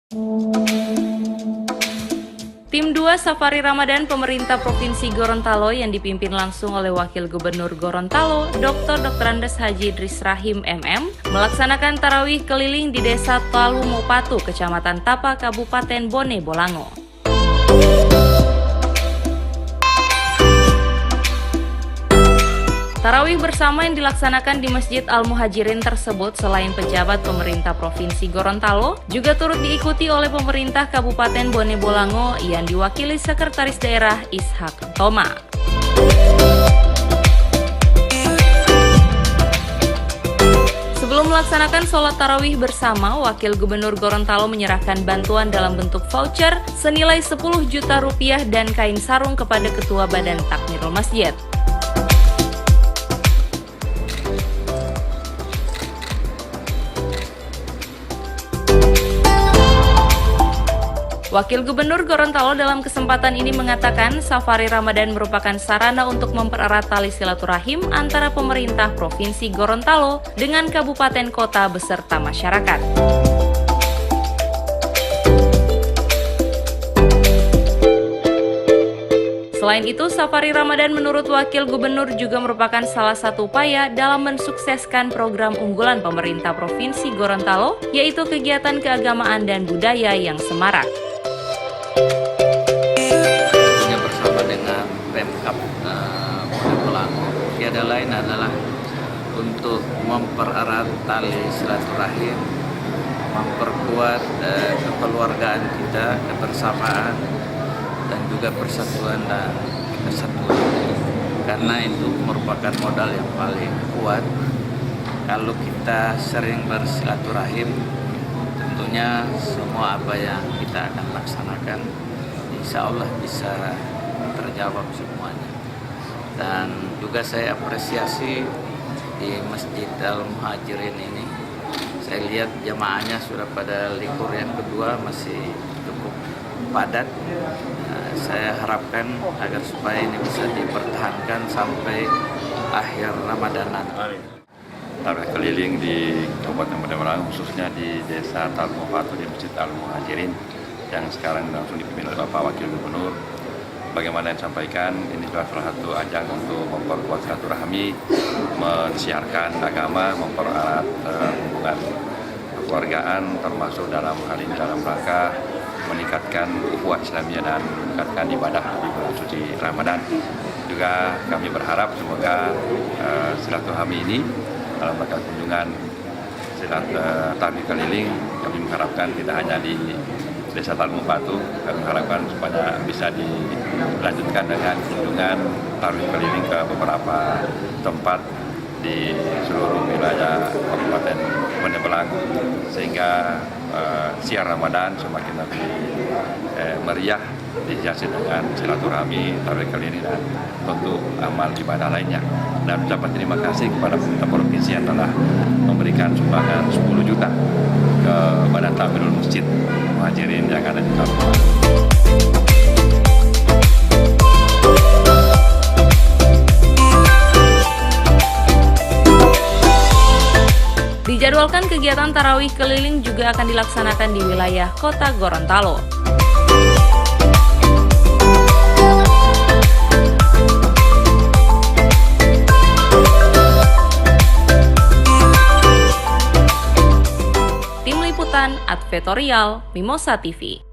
Tim 2 Safari Ramadan pemerintah Provinsi Gorontalo yang dipimpin langsung oleh Wakil Gubernur Gorontalo, Dr. Andes Haji Idris Rahim MM, melaksanakan tarawih keliling di Desa Talumopatu, Kecamatan Tapa, Kabupaten Bone Bolango. Tarawih bersama yang dilaksanakan di Masjid Al-Muhajirin tersebut selain pejabat pemerintah Provinsi Gorontalo, juga turut diikuti oleh pemerintah Kabupaten Bone Bolango yang diwakili Sekretaris Daerah Ishak Toma. Sebelum melaksanakan sholat tarawih bersama, Wakil Gubernur Gorontalo menyerahkan bantuan dalam bentuk voucher senilai 10 juta rupiah dan kain sarung kepada Ketua Badan Takmirul Masjid. Wakil Gubernur Gorontalo dalam kesempatan ini mengatakan Safari Ramadan merupakan sarana untuk mempererat tali silaturahim antara pemerintah Provinsi Gorontalo dengan kabupaten kota beserta masyarakat. Selain itu, Safari Ramadan menurut Wakil Gubernur juga merupakan salah satu upaya dalam mensukseskan program unggulan pemerintah Provinsi Gorontalo, yaitu kegiatan keagamaan dan budaya yang semarak. Bersama dengan Pemkab Bone Bolango, tiada lain adalah untuk mempererat tali silaturahim, memperkuat kekeluargaan kita, kebersamaan, dan juga persatuan dan kesatuan. Karena itu merupakan modal yang paling kuat. Kalau kita sering bersilaturahim, tentunya semua apa yang kita akan laksanakan insya Allah bisa terjawab semuanya. Dan juga saya apresiasi di Masjid Al-Muhajirin ini, saya lihat jamaahnya sudah pada likur yang kedua masih cukup padat. Saya harapkan agar supaya ini bisa dipertahankan sampai akhir Ramadan nanti. Tarawih keliling di Kabupaten Bone Bolango, khususnya di Desa Talumopatu di Masjid Al-Muhajirin yang sekarang langsung dipimpin oleh Bapak Wakil Gubernur. Bagaimana yang disampaikan, ini adalah salah satu ajang untuk memperkuat silaturahmi, mensiarkan agama, mempererat hubungan kekeluargaan, termasuk dalam hal ini dalam rangka meningkatkan ukhuwah Islamiyah dan meningkatkan ibadah di bulan suci Ramadan. Juga kami berharap semoga silaturahmi ini dalam rangka kunjungan tarawih keliling, kami mengharapkan tidak hanya di Desa Talumopatu, kami mengharapkan supaya bisa dilanjutkan dengan kunjungan tarawih keliling ke beberapa tempat di seluruh wilayah Kabupaten Bone Bolango, sehingga siar Ramadan semakin lebih meriah, dihiasi dengan silaturahmi, tarawih keliling dan tentu amal ibadah lainnya. Dan ucapan terima kasih kepada pemerintah provinsi yang telah memberikan sumbangan 10 juta ke Badan Takmirul Masjid Muhajirin yang ada di Kabupaten. Dijadwalkan kegiatan tarawih keliling juga akan dilaksanakan di wilayah Kota Gorontalo. Tim Liputan Advertorial Mimosa TV.